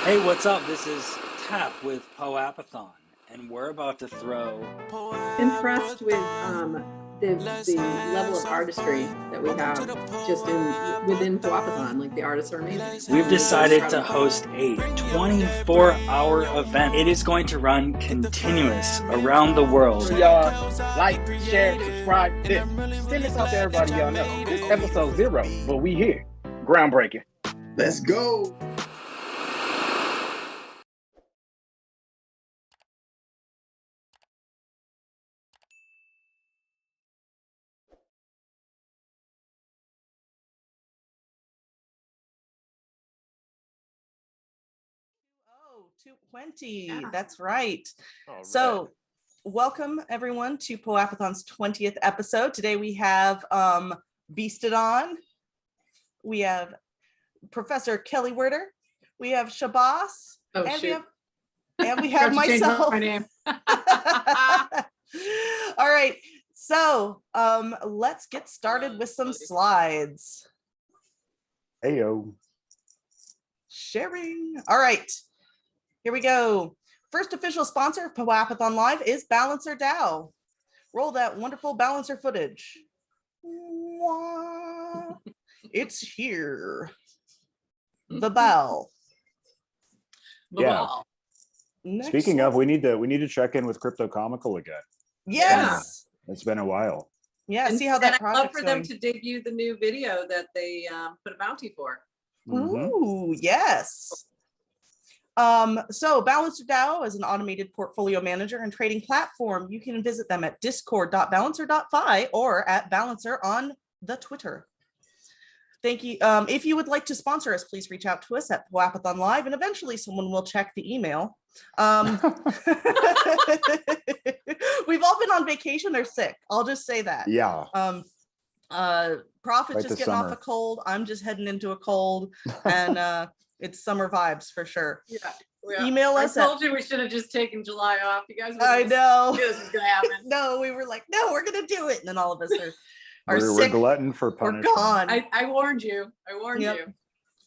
Hey, what's up? This is Tap with POAPathon, and we're about to throw. Impressed with the level of artistry that we have just within POAPathon. Like, the artists are amazing. We've decided to host a 24-hour event. It is going to run continuous around the world. So y'all like, share, subscribe, tip. Send this out to everybody y'all know. This is episode 0, but we here. Groundbreaking. Let's go. Oh, 220. Yeah. That's right. All So right. welcome everyone to POAPathon's 20th episode. Today we have Beasted on. We have Professor Kelly Werder. We have Shabas. Oh, and shoot. we have Forgot to change myself. my name. All right. So let's get started with some slides. Heyo. Sharing. All right. Here we go. First official sponsor of POAPathon Live is DAO. Roll that wonderful balancer footage. Wah. It's here. The bell. Yeah. Next Speaking slide. of, we need to check in with Crypto Comical again. Yes. It's been a while. Yeah. And, See how and that I'd love project's for going. them to debut the new video that they put a bounty for. Ooh, yes. So Balancer DAO is an automated portfolio manager and trading platform. You can visit them at discord.balancer.fi or at Balancer on the Twitter. Thank you. If you would like to sponsor us, please reach out to us at POAPathon Live, and eventually someone will check the email. We've all been on vacation or sick. I'll just say that. Yeah. Prof is Right just this getting off summer. a cold. I'm just heading into a cold, and it's summer vibes for sure. Yeah. Email us I at- told you we should have just taken July off. You guys I would've know. knew this was gonna happen. No, we were like, no, we're gonna do it, and then all of us are We're sick. glutton for We're punishment. gone. I warned you. I warned Yep. you.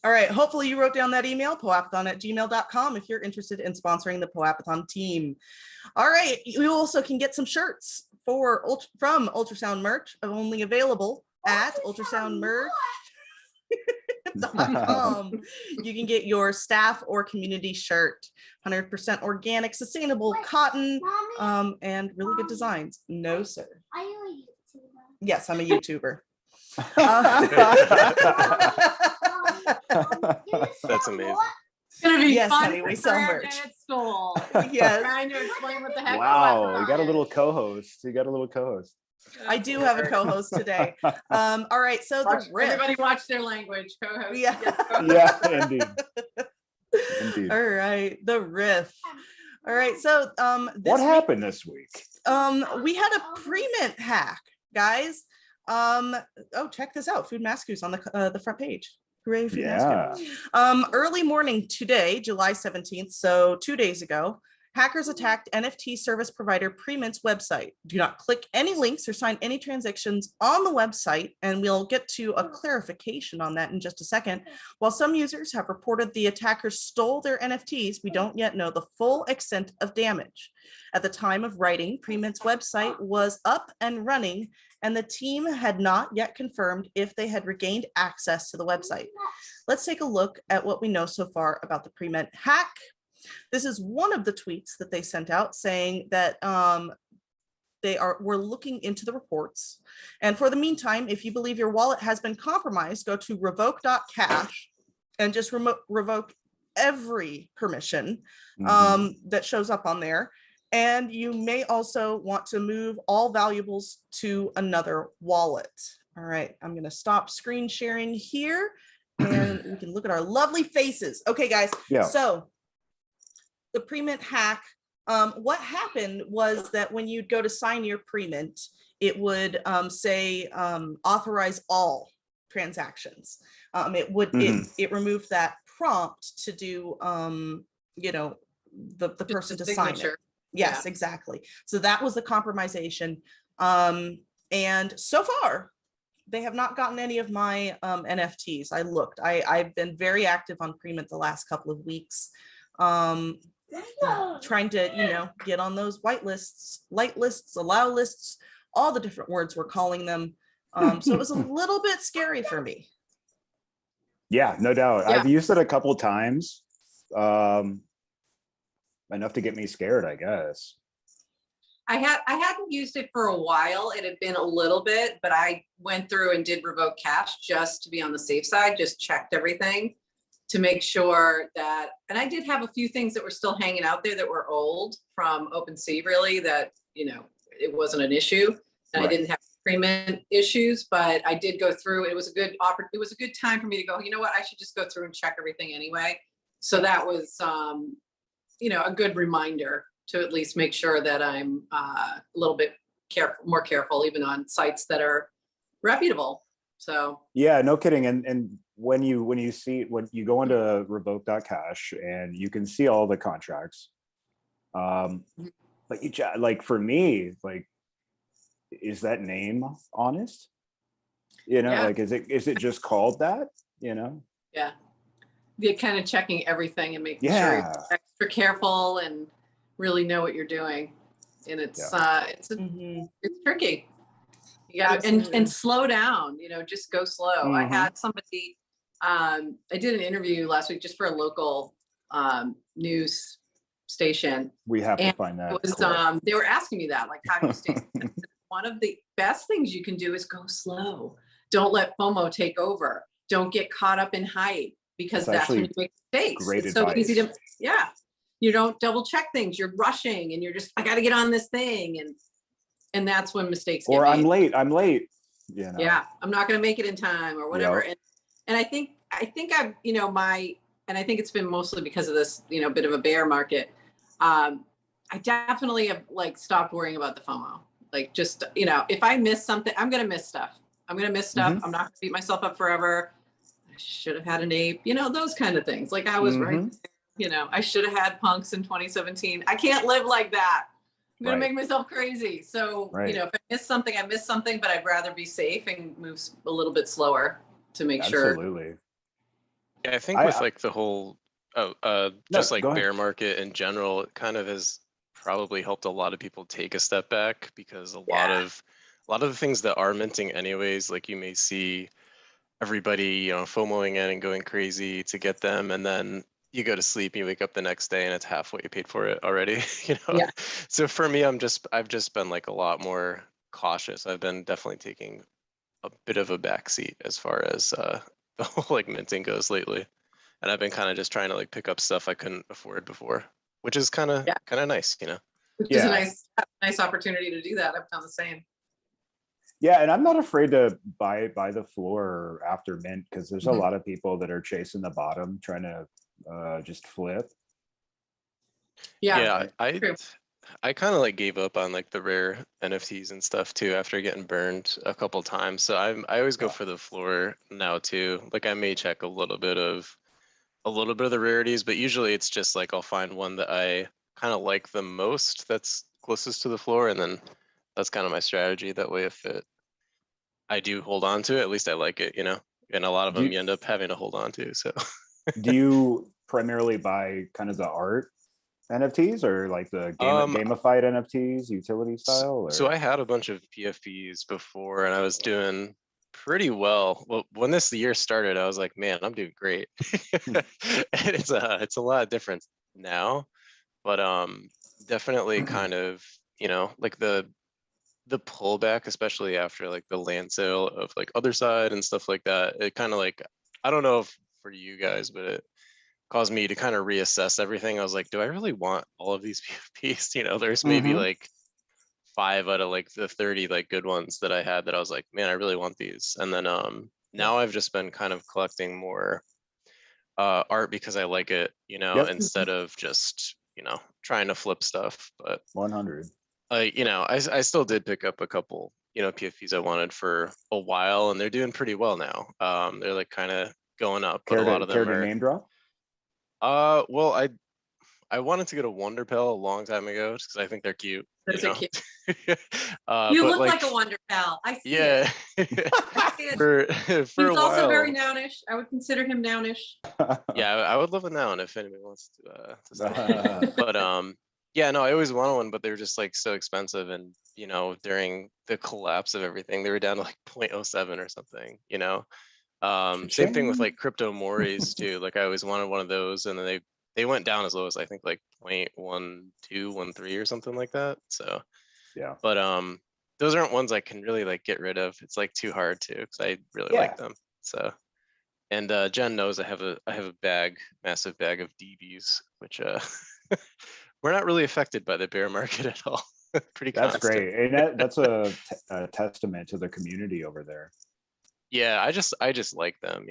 All right. Hopefully you wrote down that email, poapathon@gmail.com, if you're interested in sponsoring the POAPathon team. All right. You also can get some shirts from Ultrasound Merch, only available at ultrasoundmerch.com. You can get your staff or community shirt, 100% organic, sustainable cotton, and really good designs. No, sir. Are you a YouTuber? Yes, I'm a YouTuber. That's amazing. It's gonna be Yes, fun honey, we sell merch. at school. Yes. Trying to explain what the heck. Wow, you got a little co-host. I do have a co-host today. All right, so the riff. Everybody watch their language. Co-host. Yeah. Yeah, indeed. Indeed. All right, the riff. All right, so What happened this week? we had a pre-mint hack, guys. Oh, check this out. Food Mascus on the front page. Hooray, Food Mascus. Early morning today, July 17th, so 2 days ago, hackers attacked NFT service provider Premint's website. Do not click any links or sign any transactions on the website, and we'll get to a clarification on that in just a second. While some users have reported the attackers stole their NFTs, we don't yet know the full extent of damage. At the time of writing, Premint's website was up and running, and the team had not yet confirmed if they had regained access to the website. Let's take a look at what we know so far about the Premint hack. This is one of the tweets that they sent out saying that we're looking into the reports. And for the meantime, if you believe your wallet has been compromised, go to revoke.cash and just revoke every permission that shows up on there. And you may also want to move all valuables to another wallet. All right, I'm gonna stop screen sharing here and we can look at our lovely faces. Okay, guys, Yeah. So the Premint hack, what happened was that when you'd go to sign your Premint, it would say authorize all transactions. It removed that prompt to do, the person to sign it. Yes, yeah. Exactly. So that was the compromisation. And so far, they have not gotten any of my NFTs. I looked. I've been very active on Premint the last couple of weeks, trying to, get on those white lists, light lists, allow lists, all the different words we're calling them. So it was a little bit scary for me. Yeah, no doubt. Yeah. I've used it a couple times. Enough to get me scared, I guess. I hadn't used it for a while. It had been a little bit, but I went through and did revoke cash just to be on the safe side, just checked everything to make sure that, and I did have a few things that were still hanging out there that were old from OpenSea, really, that, it wasn't an issue. And right. I didn't have Premint issues, but I did go through. It was a good time for me to go, you know what, I should just go through and check everything anyway. So that was, a good reminder to at least make sure that I'm a little bit more careful, even on sites that are reputable. So yeah, no kidding. And when you go into revoke.cash and you can see all the contracts, but like for me, like, is that name honest? Yeah. Like, is it just called that? Yeah. You're kind of checking everything and making sure Yeah. you're extra careful and really know what you're doing. And it's tricky. You got and slow down, just go slow. I had somebody, I did an interview last week just for a local news station. We have to find that. It was, they were asking me that, like, how do you stay? One of the best things you can do is go slow. Don't let FOMO take over. Don't get caught up in hype, because that's when you make mistakes. Great it's advice. so easy to, you don't double check things. You're rushing and you're just, I got to get on this thing. And that's when mistakes get made. I'm late. Yeah, I'm not going to make it in time or whatever. Yep. And I think I've, and I think it's been mostly because of this, bit of a bear market. I definitely have stopped worrying about the FOMO. Like, just, if I miss something, I'm going to miss stuff. I'm going to miss stuff. I'm not going to beat myself up forever. I should have had an ape, those kind of things. Like, I was right. I should have had punks in 2017. I can't live like that. I'm going to make myself crazy. So, if I miss something, I miss something, but I'd rather be safe and move a little bit slower to make sure. Absolutely. Yeah, I think with like the whole, bear market in general, it kind of has probably helped a lot of people take a step back, because a lot of the things that are minting anyways, like, you may see everybody, FOMOing in and going crazy to get them, and then you go to sleep, you wake up the next day and it's half what you paid for it already. So for me, I've just been like a lot more cautious. I've been definitely taking a bit of a backseat as far as the whole minting goes lately, and I've been kind of just trying to pick up stuff I couldn't afford before, which is kind of nice, Which is a nice opportunity to do that. I've done the same. Yeah, and I'm not afraid to buy the floor after mint, because there's a lot of people that are chasing the bottom, trying to just flip. I kind of gave up on the rare NFTs and stuff too after getting burned a couple times. So I always go for the floor now too. Like, I may check a little bit of the rarities, but usually it's just I'll find one that I kind of like the most that's closest to the floor, and then that's kind of my strategy. That way, if I do hold on to it, at least I like it, and a lot of them you end up having to hold on to. So do you primarily buy kind of the art NFTs, or the gamified NFTs, utility style? So I had a bunch of PFPs before, and I was doing pretty well. Well, when this year started, I was like, man, I'm doing great. And it's a lot different now, but definitely kind of, the pullback, especially after the land sale of Other Side and stuff like that. It kind of I don't know if for you guys, but it caused me to kind of reassess everything. I was like, do I really want all of these PFPs? There's maybe 5 out of the 30 good ones that I had that I was like, man, I really want these. And then now I've just been kind of collecting more art because I like it, instead of just trying to flip stuff. But 100. I still did pick up a couple PFPs I wanted for a while, and they're doing pretty well now. They're kind of going up, but a lot of them are name drop. Well, I wanted to get a Wonder Pal a long time ago, just because I think they're cute. Those are cute. You look like a Wonder Pal. I see it. I see it. for He's a while. Also very nounish. I would consider him nounish. Yeah, I would love a noun if anybody wants to start. But no, I always wanted one, but they were just so expensive, and during the collapse of everything, they were down to 0.07 or something. Same thing with crypto Moris too. I always wanted one of those, and then they went down as low as I think 0.12, 13 or something like that. So yeah, but those aren't ones I can really get rid of. It's too hard to, because I really like them. So, and Jen knows I have a massive bag of DBs, which we're not really affected by the bear market at all. Pretty that's constant. Great, and that's a testament to the community over there. Yeah, I just like them,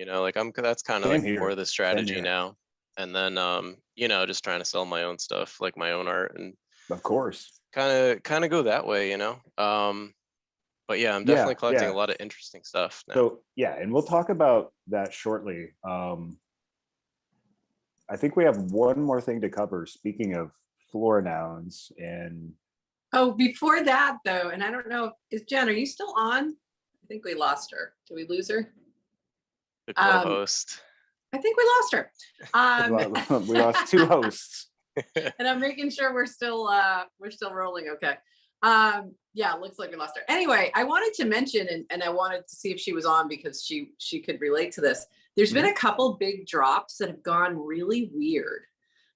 that's kind of more of the strategy now. And then just trying to sell my own stuff, my own art, and of course kind of go that way, But yeah, I'm definitely collecting a lot of interesting stuff now. So yeah, and we'll talk about that shortly. I think we have one more thing to cover. Speaking of floor nouns, and oh, before that though, and I don't know, is Jen, are you still on? I think we lost her. Did we lose her? The co-host. I think we lost her. We lost two hosts. And I'm making sure we're still rolling. Okay. Yeah, it looks like we lost her. Anyway, I wanted to mention, and I wanted to see if she was on because she could relate to this. There's been a couple big drops that have gone really weird.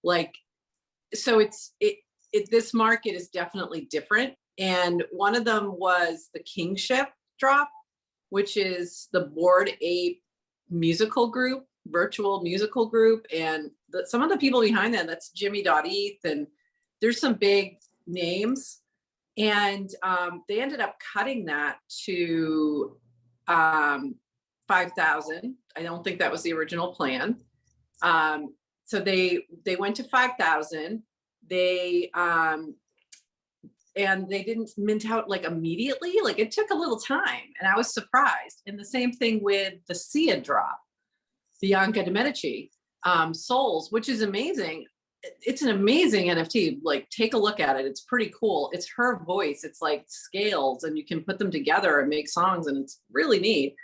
Like, so this market is definitely different. And one of them was the Kingship drop, which is the Bored Ape musical group, virtual musical group. And some of the people behind that's Jimmy.eth, and there's some big names. And they ended up cutting that to 5,000. I don't think that was the original plan. So they went to 5,000. And they didn't mint out like immediately. Like it took a little time, and I was surprised. And the same thing with the Sia drop, Bianca de Medici, Souls, which is amazing. It's an amazing NFT. Like, take a look at it. It's pretty cool. It's her voice. It's like scales, and you can put them together and make songs, and it's really neat.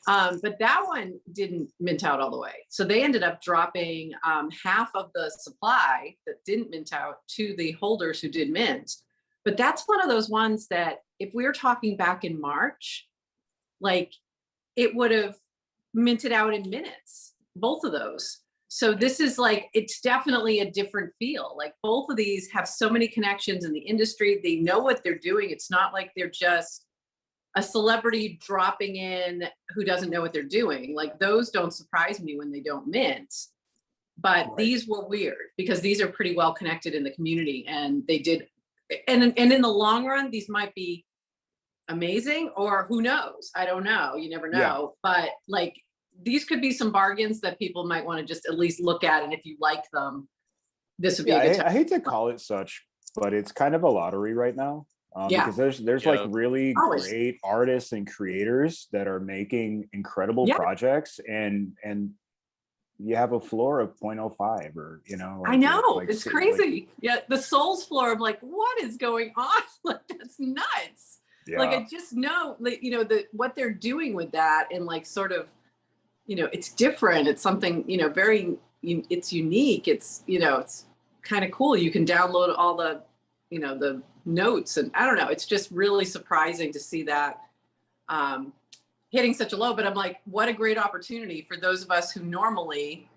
But that one didn't mint out all the way. So they ended up dropping half of the supply that didn't mint out to the holders who did mint. But that's one of those ones that if we were talking back in March, like it would have minted out in minutes, both of those. So this is like, it's definitely a different feel. Like both of these have so many connections in the industry. They know what they're doing. It's not like they're just a celebrity dropping in who doesn't know what they're doing. Like those don't surprise me when they don't mint. But these were weird because these are pretty well connected in the community, and they did. And in the long run, these might be amazing, or who knows? I don't know. You never know. Yeah. But like, these could be some bargains that people might want to just at least look at. And if you like them, this would be a good time. I hate to call it such, but it's kind of a lottery right now. Because there's like really great artists and creators that are making incredible projects, and you have a floor of 0.05 or, you know. Like, I know, it's crazy. The Souls floor, I'm like, what is going on? Like, that's nuts. Yeah. Like, I just know, like, you know, what they're doing with that, and like sort of, you know, it's different. It's something, you know, it's unique. It's, you know, it's kind of cool. You can download all the, you know, the notes, and I don't know, it's just really surprising to see that hitting such a low. But I'm like, what a great opportunity for those of us who normally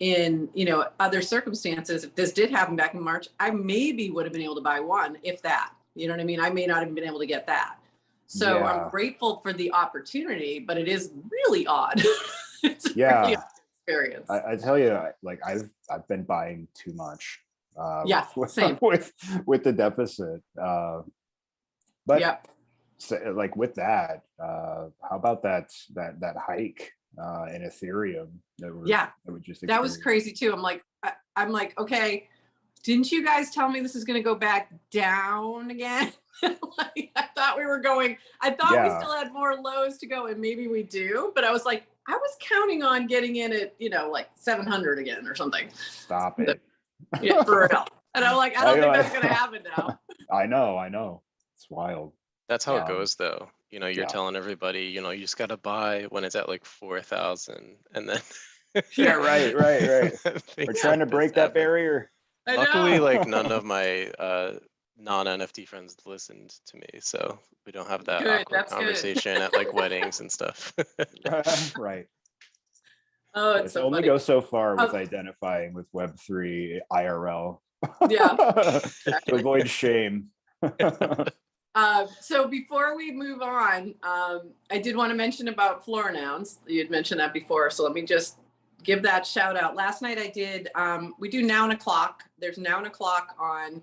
in, you know, other circumstances, if this did happen back in March, I maybe would have been able to buy one, if that, you know what I mean? I may not have been able to get that. So I'm grateful for the opportunity, but it is really odd. It's a really odd experience. I tell you, like I've been buying too much. Same with the deficit. But so, like with that, how about that hike in Ethereum? That was crazy too. I'm like, okay, didn't you guys tell me this is going to go back down again? Like, I thought we still had more lows to go, and maybe we do, but I was like, I was counting on getting in at, you know, like 700 again or something. Stop it. Yeah, for real. And I'm like, I don't think that's going to happen now. I know. It's wild. That's how it goes, though. You know, you're telling everybody, you know, you just got to buy when it's at like 4,000, and then. Right. We're trying to break that barrier. Luckily, like none of my non-NFT friends listened to me, so we don't have that awkward conversation at like weddings and stuff. Right. Oh, it's so only funny. Go so far with identifying with Web3 IRL. Yeah. To avoid shame. So before we move on, I did want to mention about floor nouns. You had mentioned that before, so let me just give that shout out. Last night I did, we do Noun O'Clock. There's Noun O'Clock on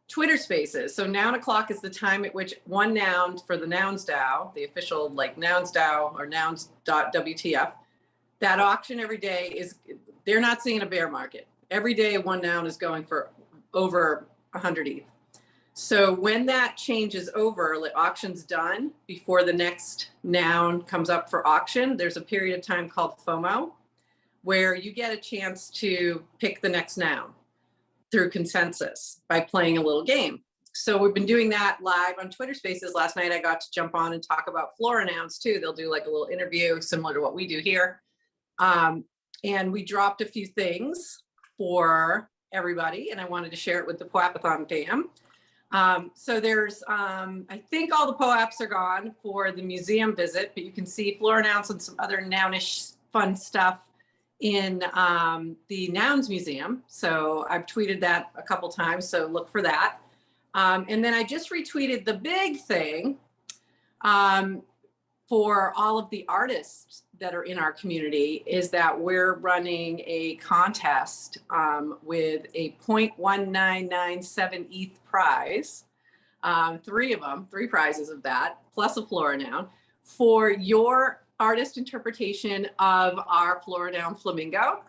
Twitter Spaces. So Noun O'Clock is the time at which one noun for the Nouns DAO, the official like Nouns DAO or Nouns.WTF, that auction every day they're not seeing a bear market. Every day one noun is going for over 100 ETH. So when that changes over, like auction's done, before the next noun comes up for auction, there's a period of time called FOMO, where you get a chance to pick the next noun through consensus by playing a little game. So we've been doing that live on Twitter Spaces. Last night I got to jump on and talk about flora nouns too. They'll do like a little interview similar to what we do here. And we dropped a few things for everybody, and I wanted to share it with the POAPathon fam. So there's, I think all the POAPs are gone for the museum visit, but you can see flora nouns and some other nounish fun stuff in the Nouns Museum. So I've tweeted that a couple times, so look for that. And then I just retweeted the big thing for all of the artists that are in our community is that we're running a contest with a 0.1997 ETH prize, three prizes of that, plus a flora noun for your artist interpretation of our flora noun flamingo.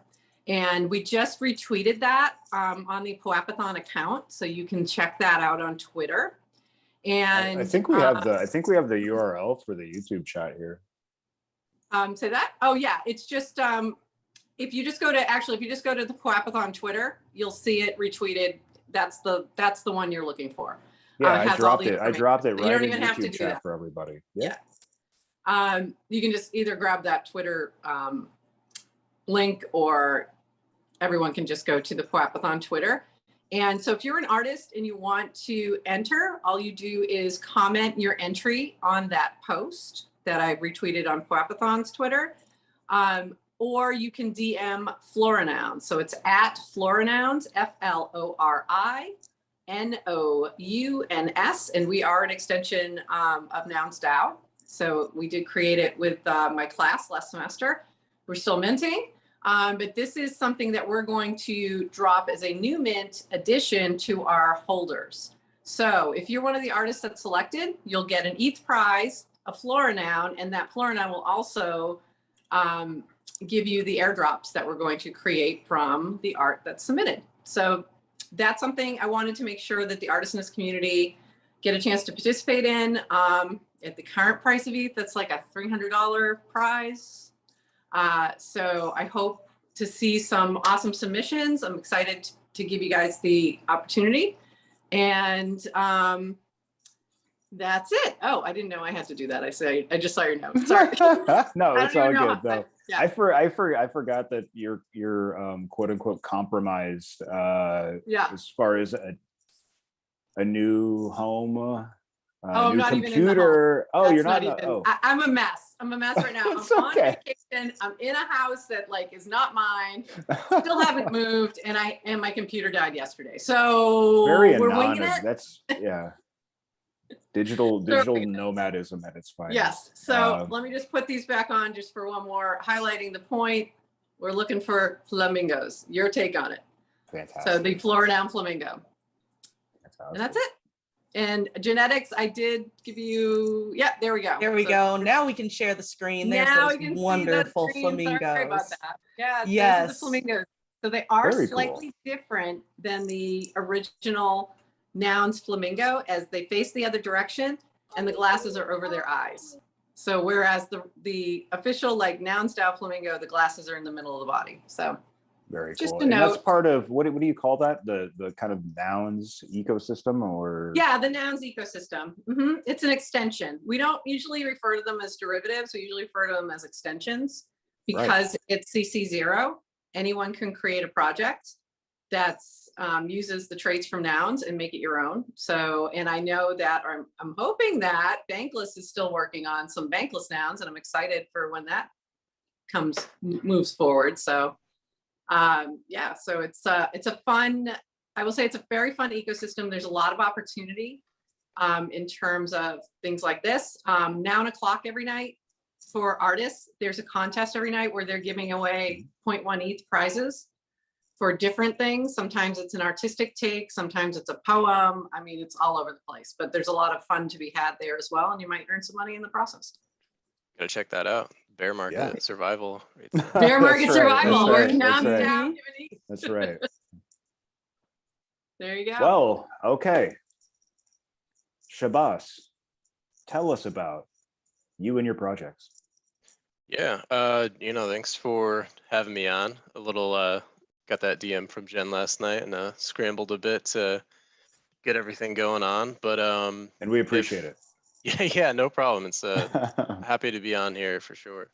And we just retweeted that on the POAPathon account, so you can check that out on Twitter. And I think we have the URL for the YouTube chat here. Say that? Oh yeah, it's just if you just go to the POAPathon Twitter, you'll see it retweeted. That's the one you're looking for. Yeah, I dropped it right you don't in even the have to YouTube do chat that for everybody. Yeah. You can just either grab that Twitter link, or everyone can just go to the POAPathon Twitter. And so if you're an artist and you want to enter, all you do is comment your entry on that post that I retweeted on POAPathon's Twitter, or you can DM Florinouns. So it's at Florinouns, FLORINOUNS, and we are an extension of Nouns DAO. So we did create it with my class last semester. We're still minting. But this is something that we're going to drop as a new mint addition to our holders. So if you're one of the artists that's selected, you'll get an ETH prize, a flora noun, and that flora noun will also give you the airdrops that we're going to create from the art that's submitted. So that's something I wanted to make sure that the artist in this community get a chance to participate in. At the current price of ETH, that's like a $300 prize. So I hope to see some awesome submissions. I'm excited to give you guys the opportunity. And that's it. Oh, I didn't know I had to do that. I just saw your note. Sorry. No, it's all good though. Yeah. I forgot that you're quote unquote compromised as far as a new home. I'm new not computer. even in the home. Oh, you're not even. Oh. I'm a mess. I'm a mess right now. It's I'm okay. on vacation. I'm in a house that like is not mine. Still haven't moved, and my computer died yesterday. So Very we're anonymous. winging it. That's yeah. Digital nomadism at its finest. Yes. So let me just put these back on just for one more, highlighting the point. We're looking for flamingos. Your take on it. Fantastic. So the Florinoun flamingo. Fantastic. And that's it. And genetics, I did give you, yeah, there we go. There we go. Now we can share the screen. There's now those we can wonderful see the flamingos. Sorry about that. Yeah, yes. Those are the flamingos. So they are Very slightly different than the original Nouns flamingo, as they face the other direction and the glasses are over their eyes. So whereas the official like Nouns DAO flamingo, the glasses are in the middle of the body. So very just cool. a And note. that's part of what do you call that? The kind of nouns ecosystem, or yeah, the Nouns ecosystem. It's an extension. We don't usually refer to them as derivatives. We usually refer to them as extensions because it's CC0. Anyone can create a project that's uses the traits from nouns and make it your own. So, and I know that, or I'm hoping that Bankless is still working on some Bankless nouns, and I'm excited for when that moves forward. So, yeah, so it's a fun, I will say it's a very fun ecosystem. There's a lot of opportunity in terms of things like this. Noun o'clock every night for artists. There's a contest every night where they're giving away 0.1 ETH prizes for different things. Sometimes it's an artistic take, sometimes it's a poem. I mean, it's all over the place, but there's a lot of fun to be had there as well. And you might earn some money in the process. Gotta check that out. Bear market survival. Right there. Bear market survival. That's right. Nouns That's down, right. giving ETH. That's right. There you go. Well, okay. Shabas, tell us about you and your projects. Yeah, thanks for having me on. A little got that DM from Jen last night and scrambled a bit to get everything going on. But and we appreciate it. Yeah, no problem. It's happy to be on here for sure.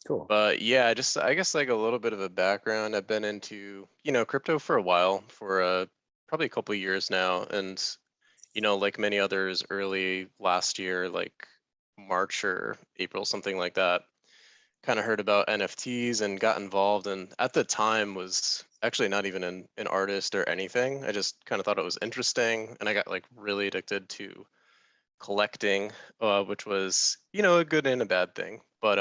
Cool. But yeah, I guess like a little bit of a background. I've been into, crypto for a while, for probably a couple of years now. And, like many others, early last year, like March or April, something like that, kind of heard about NFTs and got involved. And at the time was actually not even an artist or anything. I just kind of thought it was interesting. And I got like really addicted to collecting, which was, a good and a bad thing. But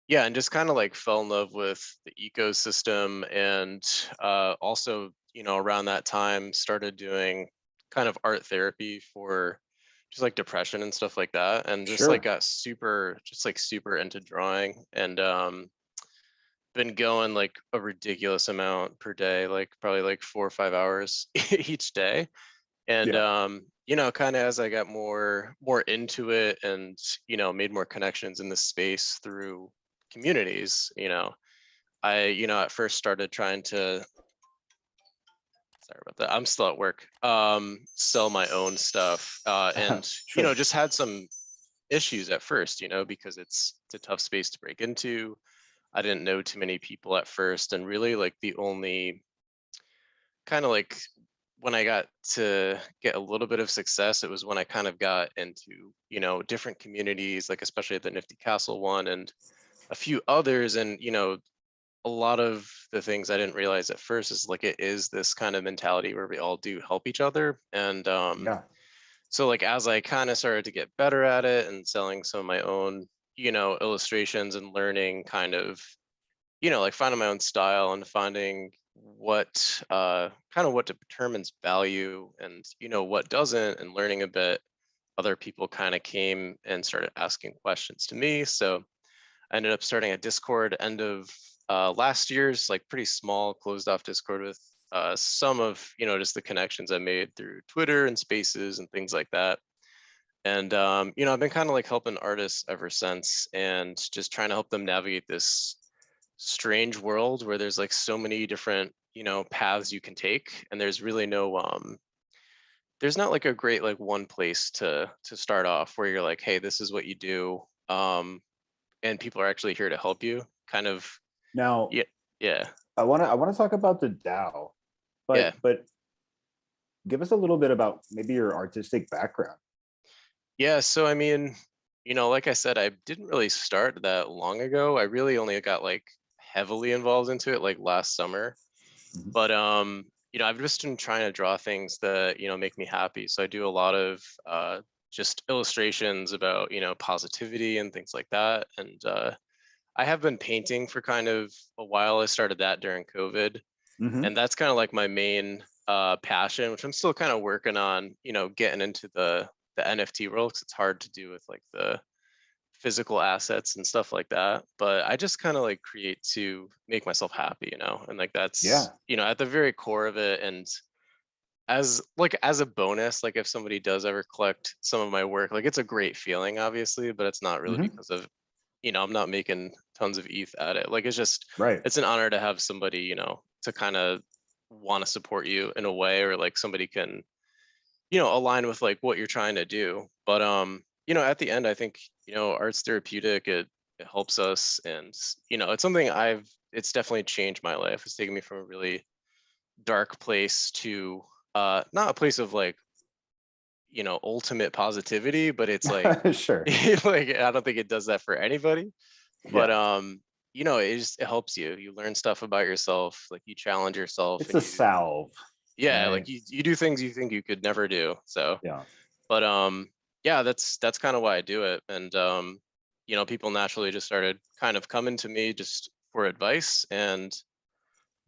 yeah, and just kind of like fell in love with the ecosystem, and also, around that time started doing kind of art therapy for just like depression and stuff like that, and just like got super into drawing, and been going like a ridiculous amount per day, like probably like 4 or 5 hours each day. And kind of as I got more into it, and made more connections in the space through communities, I at first started trying to, sorry about that, I'm still at work, sell my own stuff, and just had some issues at first, because it's a tough space to break into. I didn't know too many people at first, and really like the only kind of like, when I got to get a little bit of success, it was when I kind of got into, different communities, like especially at the Nifty Castle one and a few others. And, a lot of the things I didn't realize at first is like, it is this kind of mentality where we all do help each other. And so like, as I kind of started to get better at it and selling some of my own, illustrations, and learning kind of, like finding my own style and finding what what determines value, and what doesn't, and learning a bit, other people kind of came and started asking questions to me. So I ended up starting a Discord end of last year's, like pretty small closed off Discord with some of just the connections I made through Twitter and Spaces and things like that. And I've been kind of like helping artists ever since, and just trying to help them navigate this strange world where there's like so many different paths you can take, and there's really no there's not like a great like one place to start off where you're like, hey, this is what you do, and people are actually here to help you, kind of. Now yeah I want to talk about the DAO, but give us a little bit about maybe your artistic background. Yeah, so I mean, like I said, I didn't really start that long ago. I really only got like heavily involved into it like last summer. But I've just been trying to draw things that make me happy. So I do a lot of just illustrations about positivity and things like that. And I have been painting for kind of a while. I started that during COVID, and that's kind of like my main passion, which I'm still kind of working on, getting into the NFT world, because it's hard to do with like the physical assets and stuff like that. But I just kind of like create to make myself happy, and like that's at the very core of it. And as a bonus, like if somebody does ever collect some of my work, like it's a great feeling, obviously, but it's not really because of I'm not making tons of ETH at it. Like it's just it's an honor to have somebody to kind of want to support you in a way, or like somebody can align with like what you're trying to do. But at the end, I think art's therapeutic. It helps us, and it's something it's definitely changed my life. It's taken me from a really dark place to not a place of like ultimate positivity, but it's like sure. like I don't think it does that for anybody. But it helps you. You learn stuff about yourself, like you challenge yourself. It's a salve. Yeah, like you do things you think you could never do. So but that's kind of why I do it. And people naturally just started kind of coming to me just for advice, and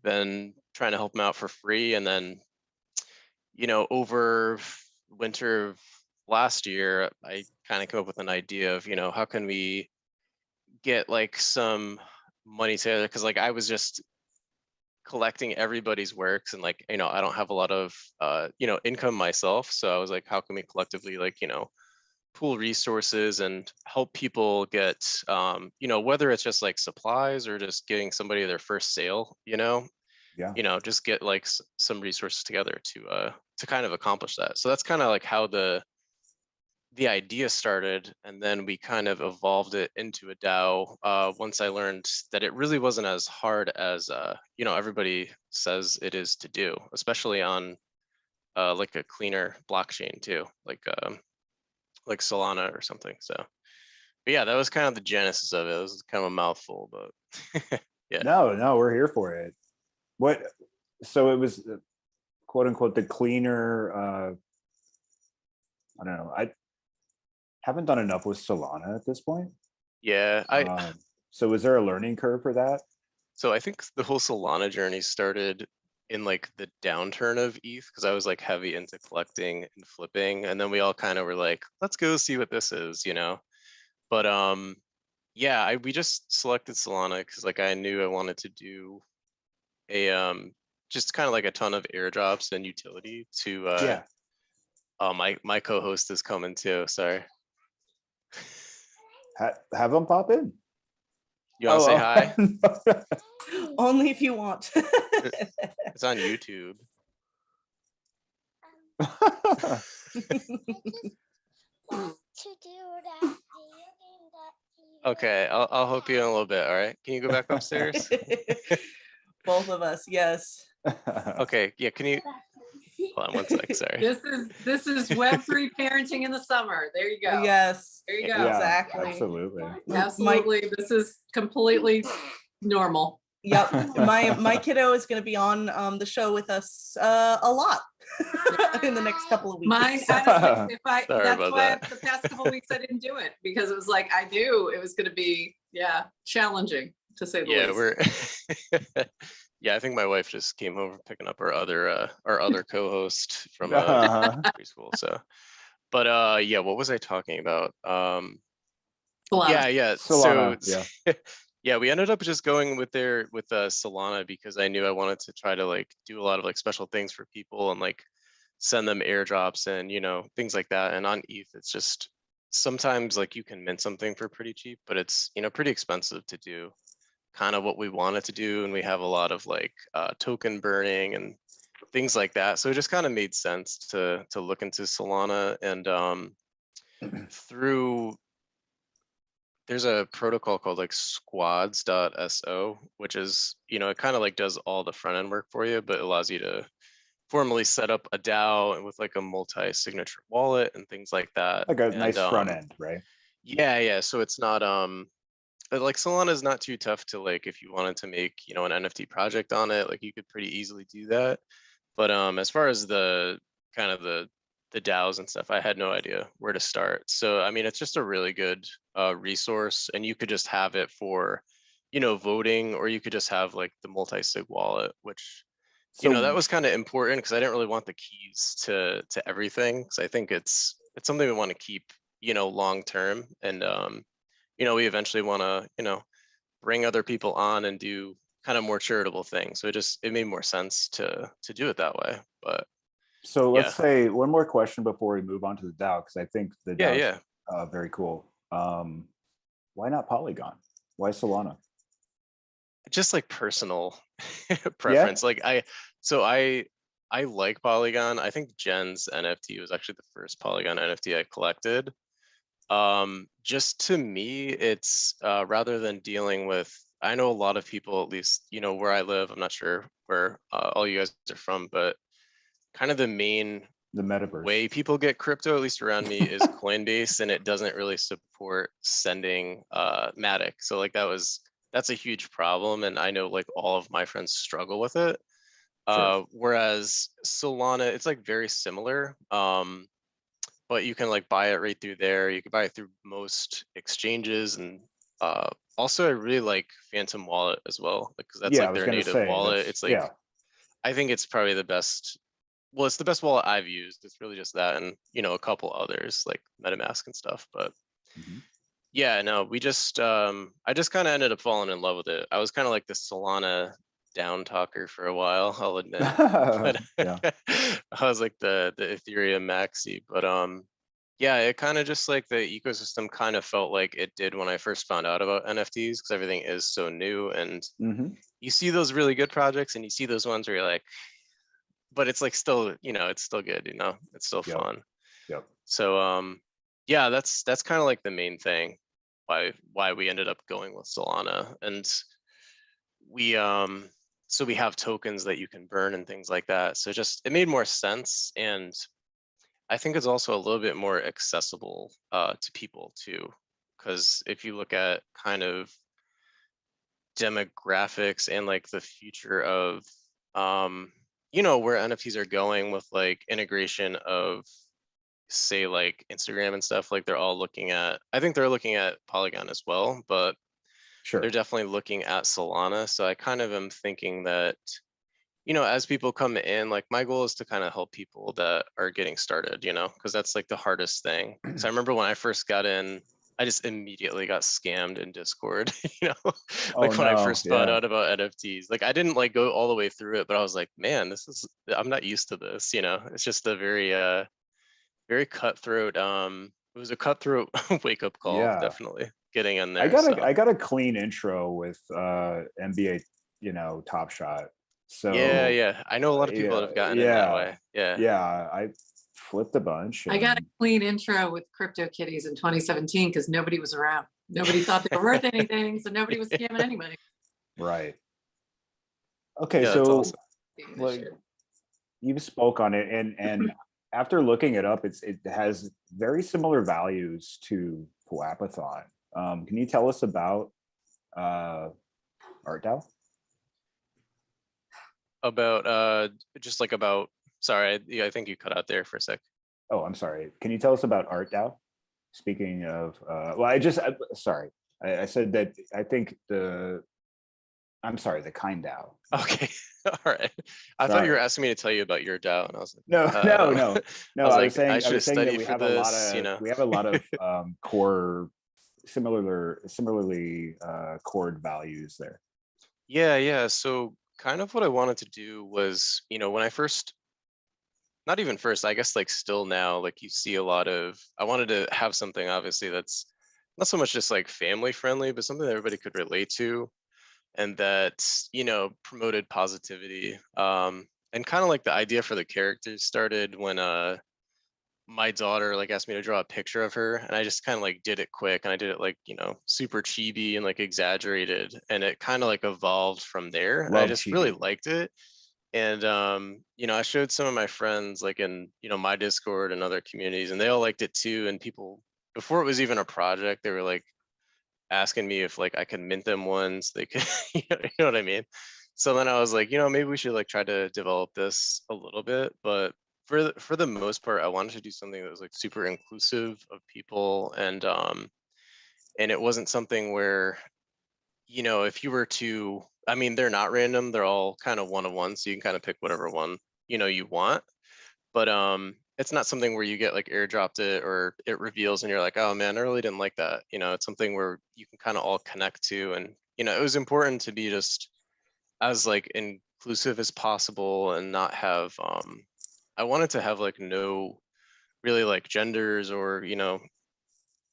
then trying to help them out for free. And then over winter of last year, I kind of came up with an idea of how can we get like some money together, because like I was just collecting everybody's works, and like, I don't have a lot of income myself, so I was like, how can we collectively like pool resources and help people get whether it's just like supplies or just getting somebody their first sale, just get like some resources together to kind of accomplish that. So that's kind of like how the idea started, and then we kind of evolved it into a DAO once I learned that it really wasn't as hard as everybody says it is to do, especially on like a cleaner blockchain too, like Solana or something. So, but yeah, that was kind of the genesis of it. It was kind of a mouthful, but yeah. No, we're here for it. So it was quote unquote the cleaner. I don't know. I haven't done enough with Solana at this point. Yeah, so was there a learning curve for that? So I think the whole Solana journey started in like the downturn of ETH, because I was like heavy into collecting and flipping, and then we all kind of were like, let's go see what this is, But yeah, we just selected Solana because like I knew I wanted to do a just kind of like a ton of airdrops and utility to my co-host is coming too. Sorry. Have them pop in. You want to say hi? Only if you want. It's on YouTube. Okay, I'll help you in a little bit. All right, can you go back upstairs? Both of us, yes. Okay, yeah. Can you hold on one sec? Sorry. This is Web3 parenting in the summer. There you go. Yes. There you go. Yeah, Exactly. Absolutely. Absolutely. This is completely normal. Yep. My kiddo is going to be on the show with us a lot in the next couple of weeks. Mine, honestly, that's about why that. the past couple of weeks I didn't do it, because it was like I knew it was going to be challenging to say the least. Yeah, I think my wife just came home from picking up our other co-host from preschool. So, but yeah, what was I talking about? Solana. Yeah. Solana, So yeah, we ended up just going with Solana because I knew I wanted to try to like do a lot of like special things for people and like send them airdrops and things like that. And on ETH, it's just sometimes like you can mint something for pretty cheap, but it's pretty expensive to do kind of what we wanted to do, and we have a lot of like token burning and things like that. So it just kind of made sense to look into Solana, and there's a protocol called like squads.so, which is it kind of like does all the front end work for you, but allows you to formally set up a DAO and with like a multi-signature wallet and things like that. Like a nice front end, right? Yeah. So it's not like Solana is not too tough to like, if you wanted to make an NFT project on it, like you could pretty easily do that. But as far as the kind of the DAOs and stuff, I had no idea where to start. So I mean, it's just a really good resource, and you could just have it for voting, or you could just have like the multi-sig wallet, which that was kind of important because I didn't really want the keys to everything, because I think it's something we want to keep long term, and we eventually want to bring other people on and do kind of more charitable things. So it made more sense to do it that way. But so let's say one more question before we move on to the DAO, because I think the DAO is very cool. Why not Polygon? Why Solana? Just like personal preference. Like I like Polygon. I think Jen's NFT was actually the first Polygon NFT I collected. Just to me, it's rather than dealing with, I know a lot of people, at least where I live, I'm not sure where all you guys are from, but kind of the metaverse way people get crypto, at least around me, is Coinbase, and it doesn't really support sending Matic. So like that's a huge problem, and I know like all of my friends struggle with it. Sure. Whereas Solana, it's like very similar, but you can like buy it right through there. You can buy it through most exchanges, and also I really like Phantom Wallet as well, because that's like their native wallet. It's like I think it's probably the best. Well, it's the best wallet I've used. It's really just that, and a couple others like MetaMask and stuff. But yeah, no, we just I just kind of ended up falling in love with it. I was kind of like the Solana down talker for a while, I'll admit. But Yeah. I was like the Ethereum maxi, but yeah, it kind of just like the ecosystem kind of felt like it did when I first found out about NFTs, because everything is so new, and you see those really good projects and you see those ones where you're like, but it's like still, you know, it's still good, you know, it's still fun. Yep. So yeah, that's kind of like the main thing why we ended up going with Solana. And we so we have tokens that you can burn and things like that. So just it made more sense, and I think it's also a little bit more accessible to people too, because if you look at kind of demographics and like the future of you know, where NFTs are going with like integration of, say, like Instagram and stuff, like they're all looking at, I think they're looking at Polygon as well, but Sure. they're definitely looking at Solana. So I kind of am thinking that, you know, as people come in, like my goal is to kind of help people that are getting started, you know, because that's like the hardest thing. So I remember when I first got in, I just immediately got scammed in Discord, you know, like when I first found out about NFTs. Like I didn't like go all the way through it, but I was like, man, I'm not used to this, you know. It's just a very cutthroat. It was a cutthroat wake up call, definitely getting in there. I got a clean intro with NBA, you know, Top Shot. So yeah, I know a lot of people that have gotten in that way. Yeah, I flipped a bunch. I got a clean intro with CryptoKitties in 2017 because nobody was around. Nobody thought they were worth anything, so nobody was scamming anybody. Right. Okay, yeah, so awesome. like you spoke on it, and after looking it up, it has very similar values to POAPathon. Can you tell us about ArtDAO? About just like about, sorry, I think you cut out there for a sec. Oh, I'm sorry. Can you tell us about ArtDAO? Speaking of, well, sorry, I said that I think I'm sorry, TheKindDAO. Okay, all right. I thought you were asking me to tell you about your DAO, and I was like, no. I was saying that we have a lot of, you know? we have a lot of core, similarly core values there. Yeah. So kind of what I wanted to do was, you know, when I first, not even first, I guess like still now, like you see a lot of, I wanted to have something obviously that's not so much just like family friendly, but something that everybody could relate to, and that, you know, promoted positivity. And kind of like the idea for the characters started when my daughter like asked me to draw a picture of her, and I just kind of like did it quick, and I did it like, you know, super chibi and like exaggerated, and it kind of like evolved from there. And I just really liked it. And you know, I showed some of my friends like in, you know, my Discord and other communities, and they all liked it too. And people, before it was even a project, they were like asking me if like I could mint them ones, they could, you know what I mean? So then I was like, you know, maybe we should like try to develop this a little bit. But for the most part, I wanted to do something that was like super inclusive of people, and it wasn't something where, you know, if you were to, I mean, they're not random, they're all kind of one-of-one, so you can kind of pick whatever one, you know, you want. But it's not something where you get like airdropped it or it reveals and you're like, oh man, I really didn't like that. You know, it's something where you can kind of all connect to. And, you know, it was important to be just as like inclusive as possible and not have, I wanted to have like no really like genders or, you know,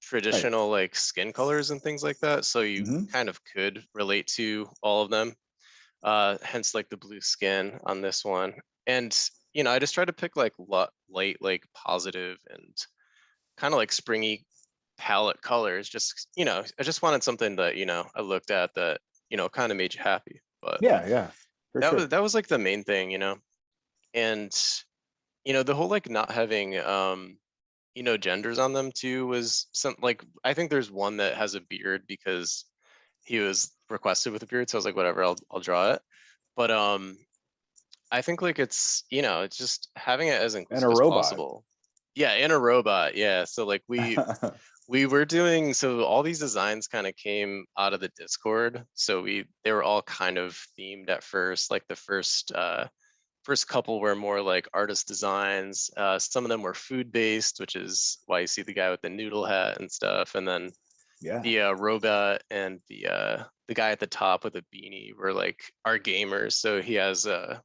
traditional like skin colors and things like that. So you kind of could relate to all of them. Hence like the blue skin on this one. And, you know, I just try to pick like light, like positive and kind of like springy palette colors. Just, you know, I just wanted something that, you know, I looked at that, you know, kind of made you happy. But yeah, that was like the main thing, you know. And, you know, the whole like not having you know, genders on them too was some like, I think there's one that has a beard because he was requested with a beard. So I was like, whatever, I'll draw it. But I think like it's, you know, it's just having it as inclusive as possible. Yeah, and a robot. Yeah. So like we were doing, so all these designs kind of came out of the Discord. So they were all kind of themed at first. Like the first couple were more like artist designs. Some of them were food based, which is why you see the guy with the noodle hat and stuff. And then the robot and the guy at the top with a beanie were like our gamers. So he has a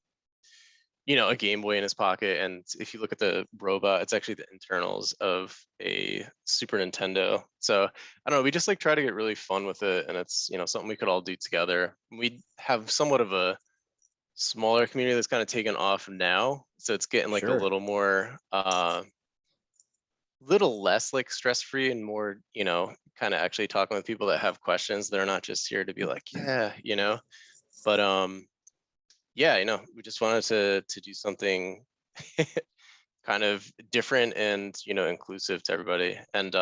Game Boy in his pocket, and if you look at the robot, it's actually the internals of a Super Nintendo. So I don't know, we just like try to get really fun with it, and it's something we could all do together. We have somewhat of a smaller community that's kind of taken off now, so it's getting like a little more little less like stress-free and more kind of actually talking with people that have questions that are not just here to be like but yeah, we just wanted to do something kind of different and inclusive to everybody. And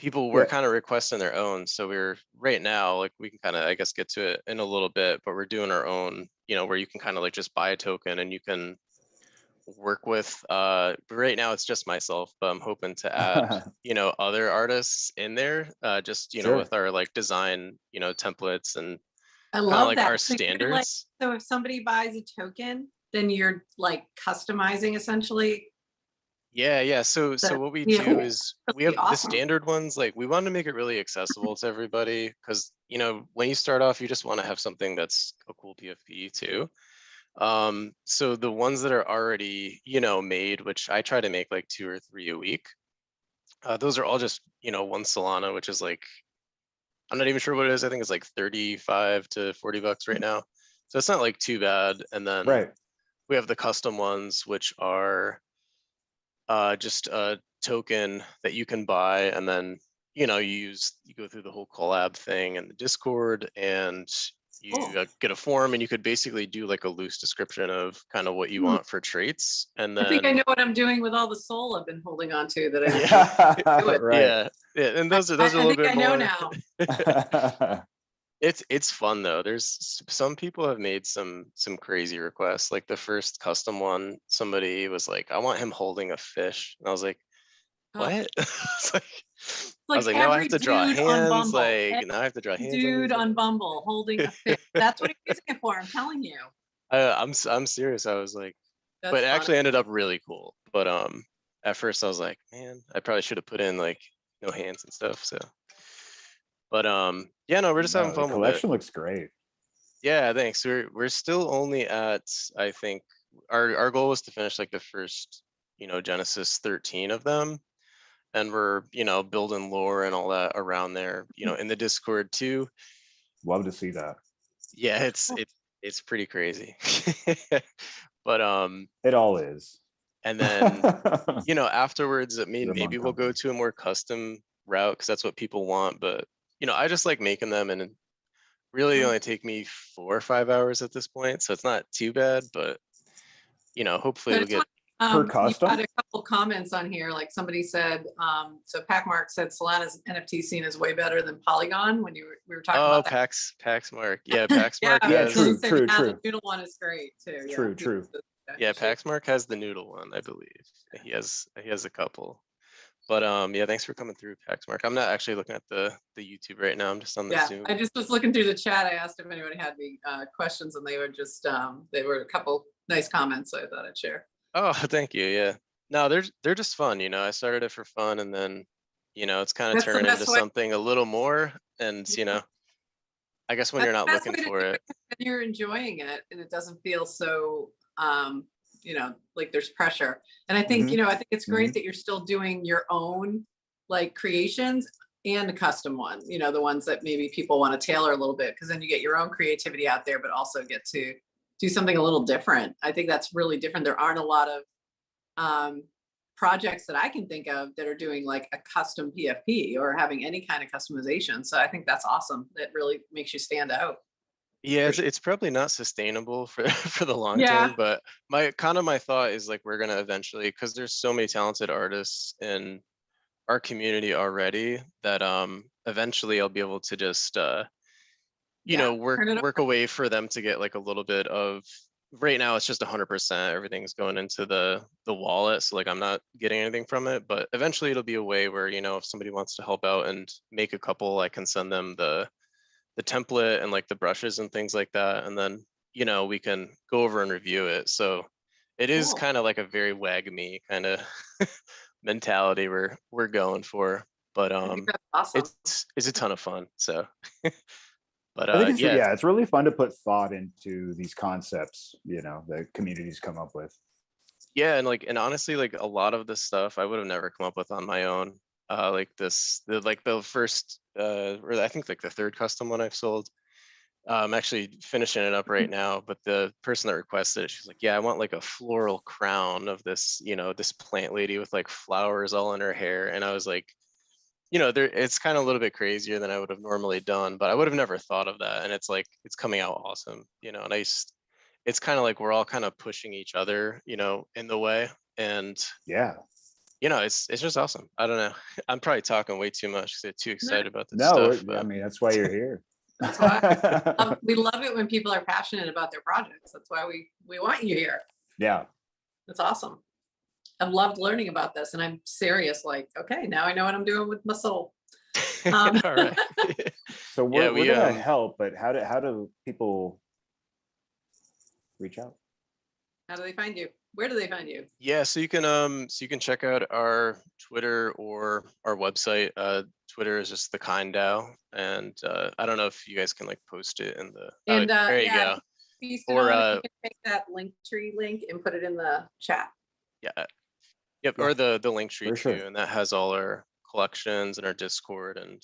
people were kind of requesting their own, so we're right now, like, we can kind of, I guess, get to it in a little bit, but we're doing our own, where you can kind of like just buy a token and you can work with right now it's just myself, but I'm hoping to add other artists in there, just with our like design templates and I kind of love like that. our So you're like- standards. So if somebody buys a token, then you're like customizing essentially. Yeah. So what we Yeah. do is we have That'd be awesome. the standard ones. Like, we want to make it really accessible to everybody, because when you start off, you just want to have something that's a cool PFP too. So the ones that are already made, which I try to make like 2 or 3 a week, those are all just 1 Solana, which is like, I'm not even sure what it is. I think it's like 35 to 40 bucks right now, so it's not like too bad. And then we have the custom ones, which are just a token that you can buy, and then you go through the whole collab thing and the Discord, and you get a form, and you could basically do like a loose description of kind of what you want for traits. And then I think I know what I'm doing with all the soul I've been holding on to that I do it. Yeah, and those are a little bit more. I know now. It's fun though. There's some people have made some crazy requests. Like the first custom one, somebody was like, I want him holding a fish. And I was like, what? It's I was like, now I have to draw hands. Like, now I have to draw hands. Dude on Bumble holding a fish. That's what he's using it for. I'm telling you. I'm serious. I was like, but it actually ended up really cool. But at first I was like, man, I probably should have put in like no hands and stuff. So, but yeah, no, we're just having fun with it. The collection looks great. Yeah, thanks. We're still only at, I think our goal was to finish like the first Genesis 13 of them, and we're building lore and all that around there, in the Discord too. Love to see that. Yeah, it's pretty crazy. But it all is. And then afterwards, maybe we'll go to a more custom route, because that's what people want. But I just like making them, and really only take me 4 or 5 hours at this point, so it's not too bad. But hopefully we'll get per custom. You had a couple comments on here, like somebody said, so Packmark said Solana's NFT scene is way better than Polygon when we were talking about that. Paxmark. Yeah, Paxmark. True. The noodle one is great too. True. Yeah, Paxmark has the noodle one, I believe. He has a couple. But yeah, thanks for coming through, Paxmark. I'm not actually looking at the YouTube right now. I'm just on the Zoom. I just was looking through the chat. I asked if anyone had any questions, and they were just they were a couple nice comments, so I thought I'd share. Oh, thank you. Yeah. No, they're just fun. I started it for fun, and then it's kind of turning into something a little more. And I guess when you're not looking for it, and you're enjoying it, and it doesn't feel so like there's pressure. And I think I think it's great that you're still doing your own like creations and a custom one, the ones that maybe people want to tailor a little bit, because then you get your own creativity out there, but also get to do something a little different. I think that's really different. There aren't a lot of projects that I can think of that are doing like a custom PFP or having any kind of customization. So I think that's awesome. That really makes you stand out. Yeah, it's probably not sustainable for the long term, but my thought is like, we're gonna eventually, because there's so many talented artists in our community already, that eventually I'll be able to just work a way for them to get like a little bit of. Right now it's just 100%, everything's going into the wallet, so like I'm not getting anything from it. But eventually it'll be a way where if somebody wants to help out and make a couple, I can send them the template and like the brushes and things like that, and then we can go over and review it. So it is kind of like a very WAGMI kind of mentality we're going for. But I think that's awesome. it's a ton of fun. So, but I think it's, yeah, it's really fun to put thought into these concepts, you know, that communities come up with. yeah, and honestly, like a lot of this stuff I would have never come up with on my own. Like the first, or I think like the third custom one I've sold. I'm actually finishing it up right now, but the person that requested it, she's like, yeah, I want like a floral crown of this, you know, this plant lady with like flowers all in her hair. And I was like, you know, it's kind of a little bit crazier than I would have normally done, but I would have never thought of that. And it's like, it's coming out awesome, you know, and it's kind of like we're all kind of pushing each other, you know, in the way. And Yeah. you know, it's just awesome. I don't know. I'm probably talking way too much because I'm too excited about this No, stuff. I mean, that's why you're here. That's why we love it when people are passionate about their projects. That's why we want you here. Yeah. That's awesome. I've loved learning about this, and I'm serious. Like, okay, now I know what I'm doing with my soul. All right. So we're gonna help, but how do people reach out? How do they find you? Where do they find you? Yeah, so you can check out our Twitter or our website. Twitter is just TheKindDAO, and I don't know if you guys can like post it in the. And there you go. Or you can take that Linktree link and put it in the chat. Yeah. Yep. Or the Linktree too, sure. and that has all our collections and our Discord, and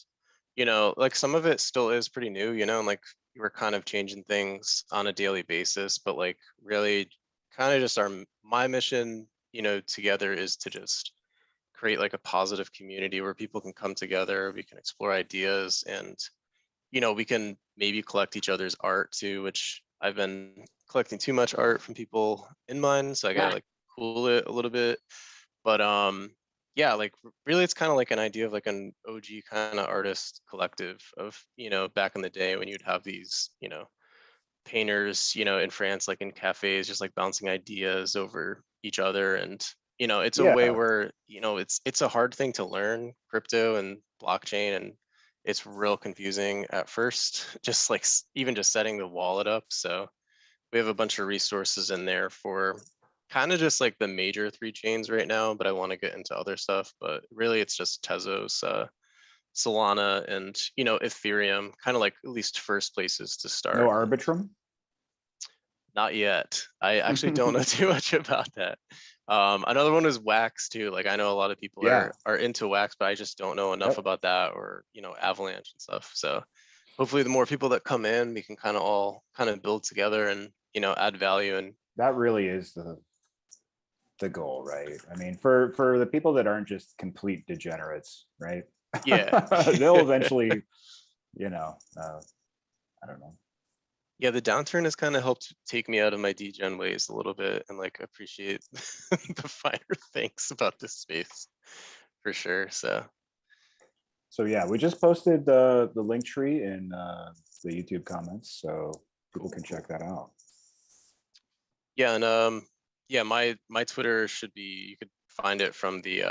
you know, like some of it still is pretty new, you know, and like we're kind of changing things on a daily basis, but like really kind of just my mission, you know, together is to just create like a positive community where people can come together, we can explore ideas, and you know, we can maybe collect each other's art too, which I've been collecting too much art from people in mine, so I gotta like cool it a little bit. But yeah, like really it's kind of like an idea of like an OG kind of artist collective of, you know, back in the day when you'd have these, you know, painters, you know, in France, like in cafes, just like bouncing ideas over each other. And, you know, it's a way where, you know, it's a hard thing to learn, crypto and blockchain, and it's real confusing at first, just like even just setting the wallet up. So we have a bunch of resources in there for kind of just like the major 3 chains right now, but I want to get into other stuff. But really it's just Tezos, Solana, and, you know, Ethereum, kind of like at least first places to start. No Arbitrum? Not yet. I actually don't know too much about that. Another one is Wax too. Like I know a lot of people are into Wax, but I just don't know enough about that, or, you know, Avalanche and stuff. So hopefully the more people that come in, we can kind of all kind of build together and, you know, add value. And that really is the goal, right? I mean, for the people that aren't just complete degenerates, right? Yeah. They'll eventually, you know, I don't know. Yeah, the downturn has kind of helped take me out of my degen ways a little bit and like appreciate the finer things about this space for sure. So yeah, we just posted the Linktree in the YouTube comments, so people can check that out. Yeah, and yeah, my Twitter should be, you could find it from the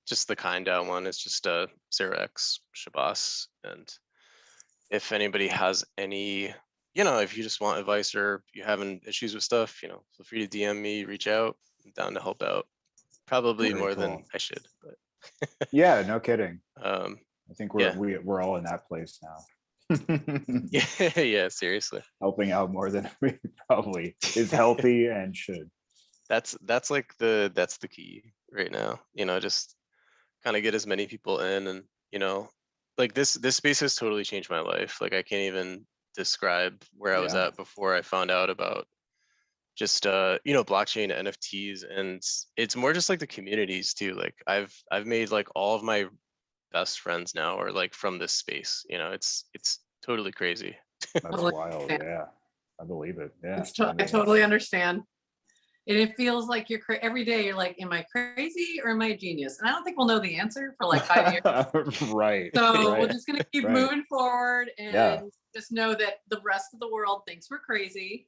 just the TheKindDAO one. It's just 0x Shabas. And if anybody has any, you know, if you just want advice or you're having issues with stuff, you know, feel free to DM me, reach out. I'm down to help out. Probably Very more cool. than I should, but yeah, no kidding. I think we're all in that place now. Yeah, seriously. Helping out more than we probably is healthy and should. That's like that's the key right now. You know, just kind of get as many people in, and you know, like this space has totally changed my life. Like I can't even describe where I was at before I found out about just you know, blockchain, NFTs, and it's more just like the communities too. Like I've made like all of my best friends now are like from this space. You know, it's totally crazy. That's wild. Yeah, I believe it. Yeah, I totally understand. And it feels like every day you're like, am I crazy or am I a genius? And I don't think we'll know the answer for like 5 years. Right. So we're just going to keep moving forward and just know that the rest of the world thinks we're crazy.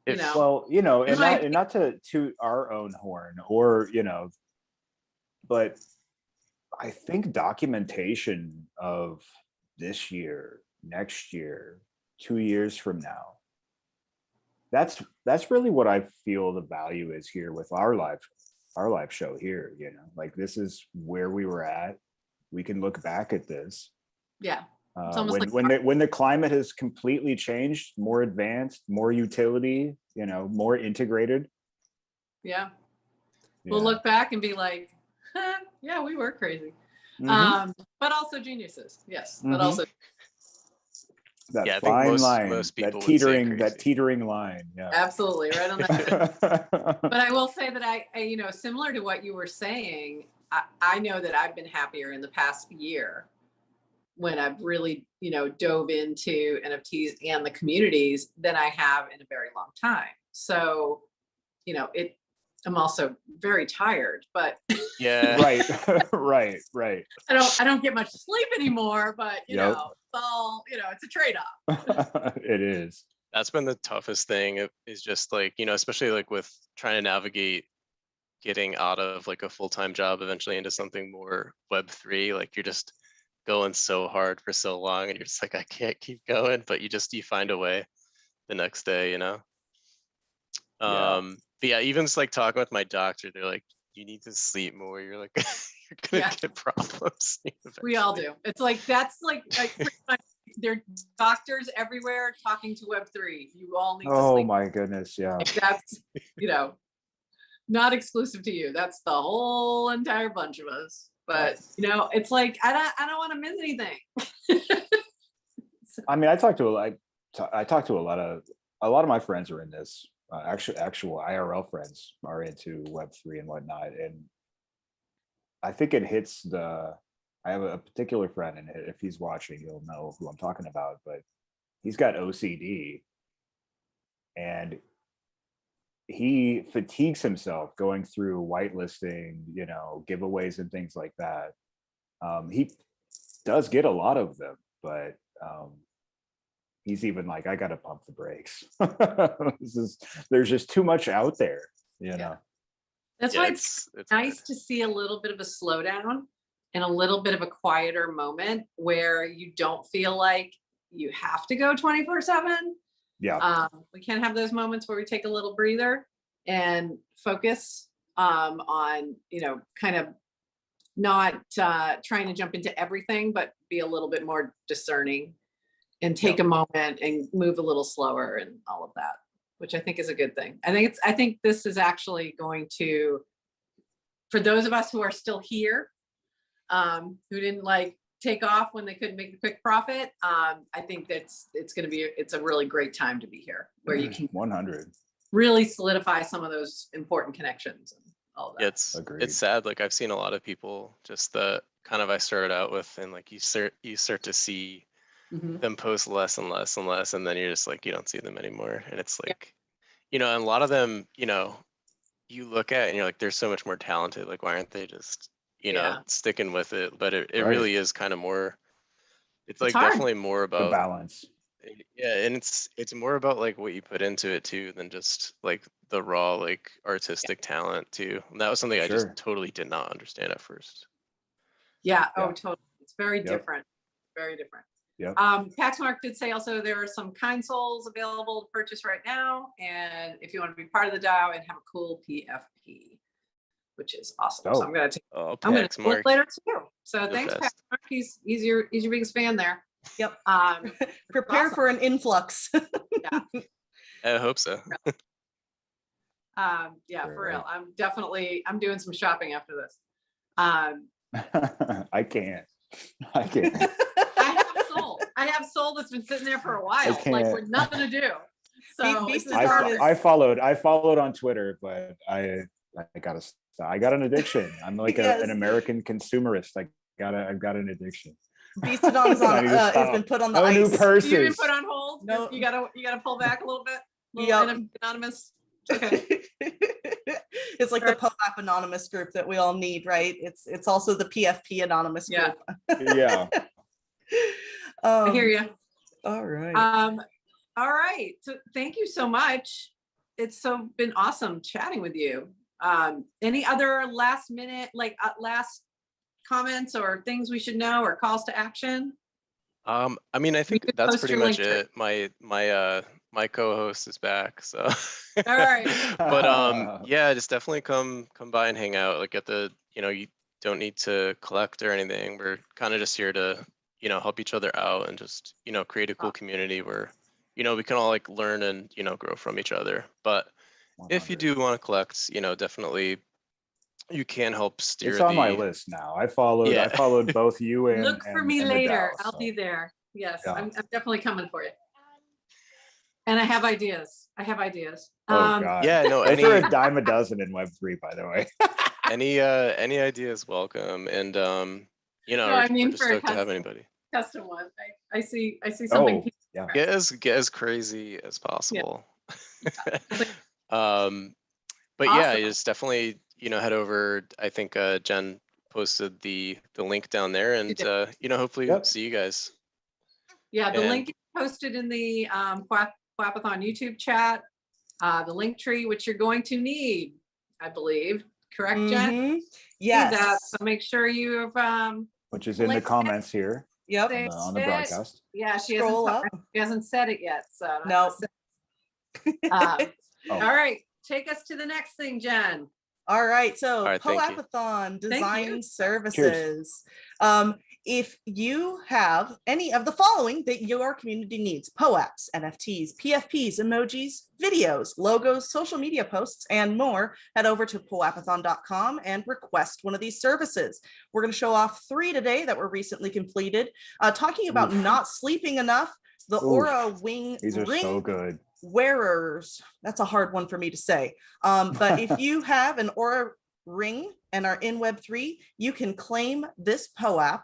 You know? Well, you know, and not to toot our own horn or, you know, but I think documentation of this year, next year, 2 years from now, that's really what I feel the value is here with our live show here. You know, like this is where we were at we can look back at this. Yeah. It's almost When the climate has completely changed, more advanced, more utility, more integrated. Yeah. We'll look back and be like, yeah, we were crazy. Mhm. But also geniuses. Yes. Mhm. But also That Yeah, I think fine line, most people that would say teetering line. Yeah. absolutely right on that. But I will say that I similar to what you were saying, I know that I've been happier in the past year when I've really, dove into NFTs and the communities than I have in a very long time. So, I'm also very tired, but Yeah. Right. I don't get much sleep anymore, but it's all, it's a trade-off. It is. That's been the toughest thing, is just like, especially like with trying to navigate getting out of like a full-time job eventually into something more Web3. Like you're just going so hard for so long and you're just like, I can't keep going, but you find a way the next day, Yeah. But yeah, even just like talking with my doctor, they're like, you need to sleep more. You're like, you're gonna get problems. We all do. It's like, that's like there are doctors everywhere talking to Web3. You all need to sleep. Oh my goodness, yeah. Like that's, not exclusive to you. That's the whole entire bunch of us. But it's like I don't want to miss anything. I mean, I talk to a lot of my friends are in this. Actual IRL friends are into Web3 and whatnot, and I think it hits I have a particular friend, and if he's watching, he'll know who I'm talking about. But he's got OCD, and he fatigues himself going through whitelisting, giveaways and things like that. He does get a lot of them, but he's even like, I gotta pump the brakes. There's just too much out there, That's why it's nice to see a little bit of a slowdown and a little bit of a quieter moment where you don't feel like you have to go 24/7. Yeah. We can have those moments where we take a little breather and focus on, kind of not trying to jump into everything, but be a little bit more discerning and take a moment and move a little slower and all of that, which I think is a good thing. I think this is actually going to, for those of us who are still here, who didn't take off when they couldn't make a quick profit. I think it's a really great time to be here, where you can 100 really solidify some of those important connections and all that. It's sad. Like I've seen a lot of people just the kind of I started out with, and like you start to see them post less and less and less, and then you're just like, you don't see them anymore. And it's like, and a lot of them, you look at and you're like, they're so much more talented. Like, why aren't they just, sticking with it? But it really is kind of more, it's like definitely more about the balance. Yeah, and it's more about like what you put into it too than just like the raw like artistic talent too. And that was something I just totally did not understand at first. Yeah. Oh, totally. It's very different. Very different. Yeah. Paxmark did say also there are some kind souls available to purchase right now, and if you want to be part of the DAO and have a cool PFP, which is awesome. So I'm gonna look later too. So thanks, Paxmark. He's your biggest fan there. Yep. Prepare for an influx. Yeah. I hope so. Yeah, for real. I'm doing some shopping after this. I can't. I have soul that's been sitting there for a while, like with nothing to do. So I followed on Twitter, but I got an addiction. I'm like an American consumerist. I've got an addiction. Beastodon's has been put on the ice. New purses. You've been put on hold. No. You gotta pull back a little bit. Anonymous. Okay. It's like the POAP anonymous group that we all need, right? It's also the PFP anonymous group. Yeah. I hear you. All right. All right. So thank you so much. It's been awesome chatting with you. Any other last minute, last comments or things we should know or calls to action? I mean, I think that's pretty much it. My co-host is back, so. All right. But yeah, just definitely come by and hang out. Like at the, don't need to collect or anything. We're kind of just here to, help each other out and just, create a cool community where, we can all like learn and, grow from each other. But 100. if you do want to collect, definitely you can help steer It's on my list now. I followed both you and Look for me and later. DAO, I'll so. be there. Yes, Yeah. I'm definitely coming for you. And I have ideas. Oh God. Yeah, no, Those are a dime a dozen in Web3, by the way. any ideas welcome. And No, we're I mean just for a stoked to have anybody. custom one. I see something. Oh, yeah. Get as crazy as possible. But yeah, Awesome. just definitely, wead over. I think Jen posted the link down there, and hopefully see you guys. Yeah, the link is posted in the POAPathon YouTube chat. The link tree, which you're going to need, I believe. Correct, Jen? Mm-hmm. Yes. Need that, so make sure you've which is in the comments here. Yep. On the broadcast. Yeah, she Scroll hasn't said it yet. So no. All right, take us to the next thing, Jen. All right, so thank you. POAPathon design services. Cheers. If you have any of the following that your community needs: POAPs, NFTs, PFPs, emojis, videos, logos, social media posts, and more, head over to POAPathon.com and request one of these services. We're going to show off 3 today that were recently completed. Talking about not sleeping enough, the Aura Wing These are ring so good. wearers. That's a hard one for me to say. But if you have an Aura ring and are in Web3, you can claim this POAP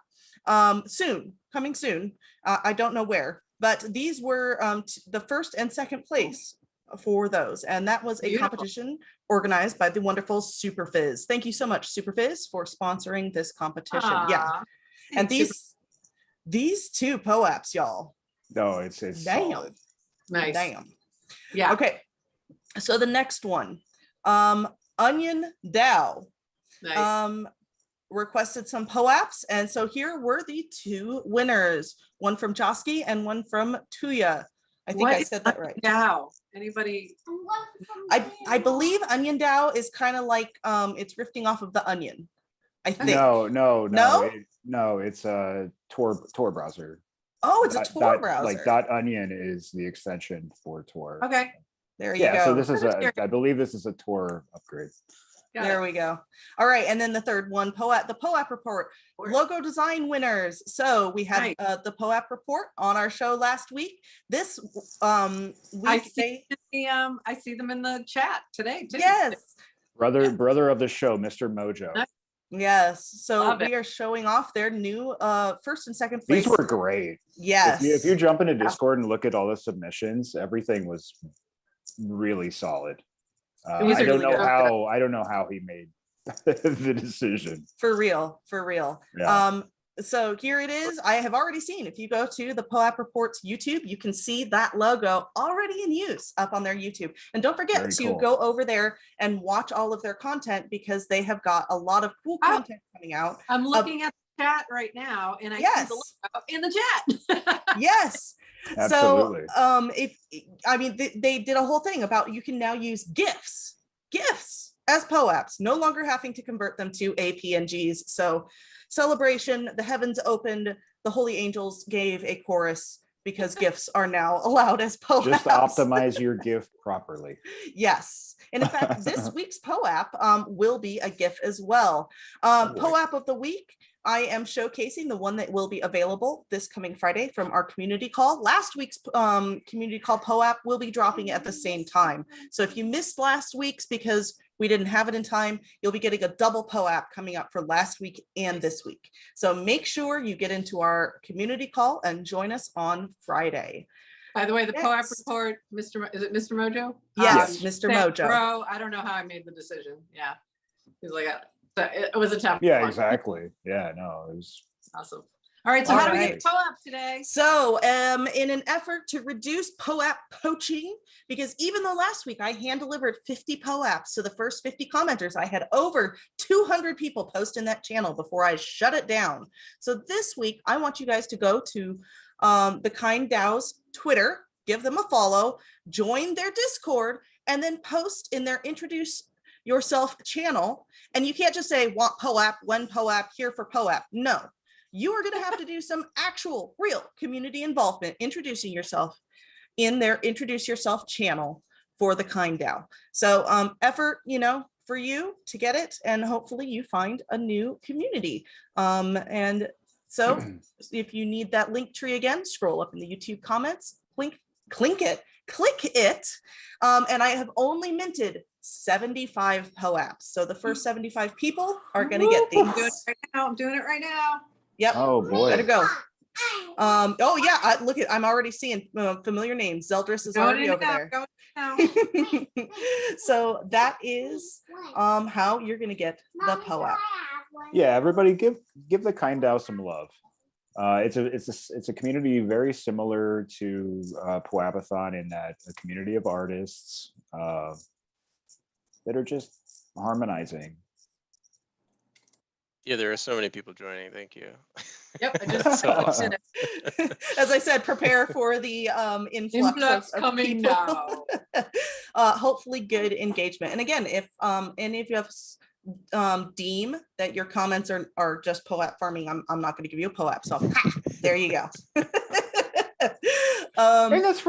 coming soon. I don't know where, but these were the first and second place for those. And that was a competition organized by the wonderful SuperFizz. Thank you so much, SuperFizz, for sponsoring this competition. Yeah. And these 2 POAPs, y'all. No, it's damn. solid. Nice. Damn. Yeah. Okay. So the next one, Onion DAO. Nice. Requested some POAPs, and so here were the 2 winners, one from Josky and one from Tuya. I think I said that right. DAO. Anybody? I believe Onion DAO is kind of like it's rifting off of the Onion. I think. No, it's a Tor browser. Oh, it's a Tor browser. Like .onion is the extension for Tor. Okay. There you go. So this is I believe this is a Tor upgrade. There we go. All right, and then the third one, the POAP report, logo design winners. So we had the POAP report on our show last week. This week, I see them in the chat today too. Yes. Brother of the show, Mr. Mojo. Yes. So we are showing off their new first and second place. These were great. Yes. If you jump into Discord and look at all the submissions, everything was really solid. I don't know how he made the decision. For real. Yeah. So here it is. I have already seen, if you go to the POAP Reports YouTube, you can see that logo already in use up on their YouTube. And don't forget to go over there and watch all of their content, because they have got a lot of cool content coming out. I'm looking at the chat right now, and I see the logo in the chat. Yes. Absolutely. So they did a whole thing about you can now use GIFs as POAPs, no longer having to convert them to APNGs. So celebration, the heavens opened, the holy angels gave a chorus, because GIFs are now allowed as POAPs. Just optimize your GIF properly. Yes. And in fact, this week's POAP will be a GIF as well. POAP of the week, I am showcasing the one that will be available this coming Friday from our community call. Last week's community call POAP will be dropping at the same time. So if you missed last week's because we didn't have it in time, you'll be getting a double POAP coming up for last week and this week. So make sure you get into our community call and join us on Friday. By the way, the POAP report, is it Mr. Mojo? Yes, Mr. Mojo. Bro, I don't know how I made the decision. Yeah. He's like, so it was a tough one. Yeah, exactly. Yeah, no, it was awesome. All right, so how do we get POAP today? So in an effort to reduce POAP poaching, because even though last week I hand delivered 50 POAPs to the first 50 commenters, I had over 200 people post in that channel before I shut it down. So this week, I want you guys to go to TheKindDAO's Twitter, give them a follow, join their Discord, and then post in their introduce yourself channel. And you can't just say want POAP, when POAP, here for POAP. No, you are going to have to do some actual real community involvement, introducing yourself in their introduce yourself channel for the KindDAO. So effort, for you to get it, and hopefully you find a new community. And so if you need that link tree again, scroll up in the YouTube comments, click it. And I have only minted 75 POAPs. So the first 75 people are going to get these. I'm doing it right now. Yep. Oh boy. Better go. Oh yeah, look at, I'm already seeing familiar names. Zeldris is already over there. So that is how you're going to get the POAP. Yeah, everybody give the KindDAO some love. It's a community very similar to POAPathon in that a community of artists that are just harmonizing. Yeah, there are so many people joining. Thank you. Yep. I just So As I said, prepare for the influx of coming people. now. Hopefully good engagement. And again, if any of you have deem that your comments are just POAP farming, I'm not going to give you a POAP. So there you go. And that's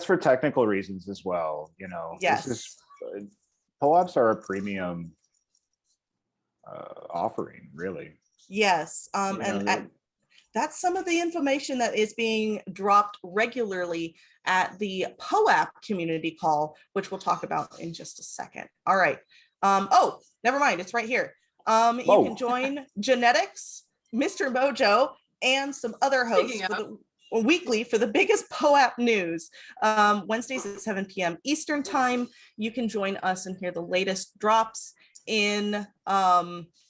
for technical reasons as well. Yes. POAPs are a premium offering, really. Yes. And that's some of the information that is being dropped regularly at the POAP community call, which we'll talk about in just a second. All right. Oh, never mind. It's right here. You can join Genetics, Mr. Mojo, and some other hosts weekly for the biggest POAP news. Wednesdays at 7 p.m. Eastern time. You can join us and hear the latest drops in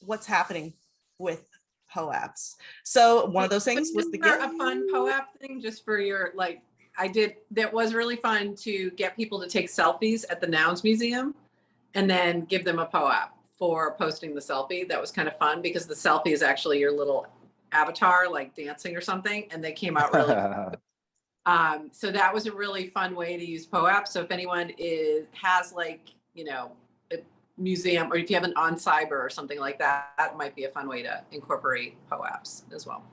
what's happening with POAPs. So one of those things was the a fun POAP thing just for your that was really fun to get people to take selfies at the Nouns Museum and then give them a POAP for posting the selfie. That was kind of fun because the selfie is actually your little avatar, like dancing or something, and they came out really so that was a really fun way to use POAP. So if anyone has a museum, or if you have an on cyber or something like that, that might be a fun way to incorporate POAPs as well.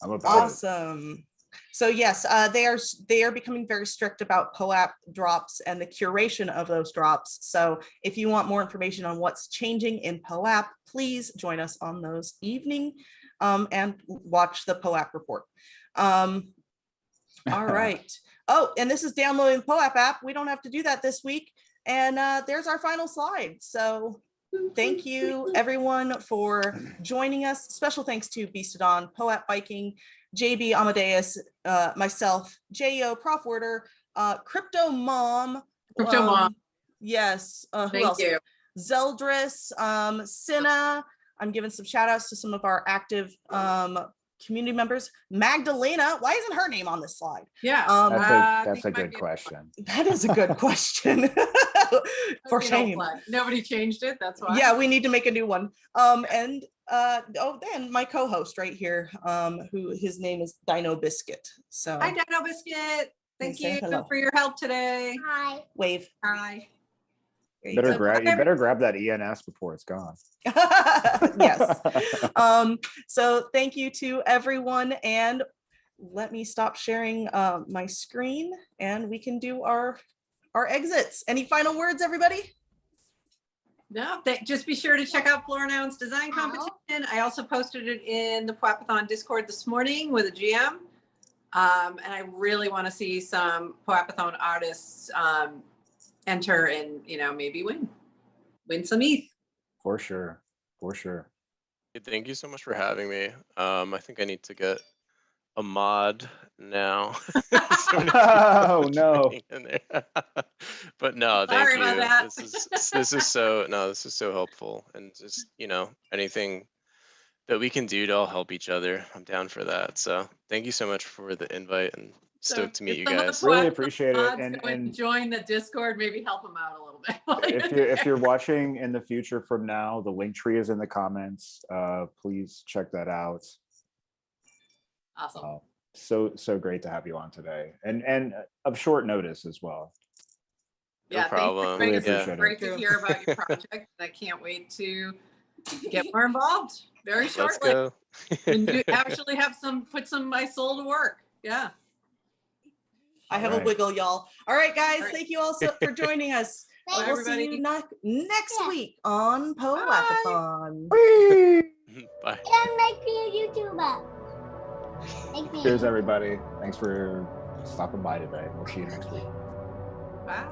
I'm about awesome. So yes, they are becoming very strict about POAP drops and the curation of those drops. So if you want more information on what's changing in POAP, please join us on those evening and watch the POAP report. All right. Oh, and this is downloading the POAP app. We don't have to do that this week. And there's our final slide. So thank you everyone for joining us. Special thanks to Beastodon, POAP Viking, JB Amadeus, myself, Jo, Prof Worder, Crypto Mom. Yes. Who else? You. Zeldris, Cinna. I'm giving some shout outs to some of our active community members. Magdalena, why isn't her name on this slide? Yeah, that's a good question. That is a good question. For shame. Nobody changed it. That's why. Yeah, we need to make a new one. And then my co-host right here, who his name is Dino Biscuit. So hi, Dino Biscuit. Thank you for your help today. Hi. Wave. Hi. You better grab that ENS before it's gone. Yes. So thank you to everyone, and let me stop sharing my screen and we can do our exits. Any final words, everybody? No, just be sure to check out Flora Nouns Design Competition. I also posted it in the POAPathon Discord this morning with a GM. And I really want to see some POAPathon artists enter and maybe win some ETH. For sure. Thank you so much for having me. I think I need to get a mod now. Oh no. But no, thank Sorry you. about that. This is so helpful, and just anything that we can do to all help each other, I'm down for that. So thank you so much for the invite, and stoked to meet you guys. Really appreciate it. And join the Discord, maybe help them out a little bit. if you're watching in the future from now, the link tree is in the comments. Please check that out. Awesome. So great to have you on today, and of short notice as well. No Yeah, problem. thanks for Really joining us. appreciate it. Great to hear about your project. And I can't wait to get more involved very shortly. Let's go. And you actually have put some of my soul to work. Yeah. I have a wiggle, y'all. All right, guys. Thank you all for joining us. Bye, We'll see you next week on POAPathon. Bye. And make me a YouTuber. Make me. Cheers, everybody. Thanks for stopping by today. We'll see you next week. Bye.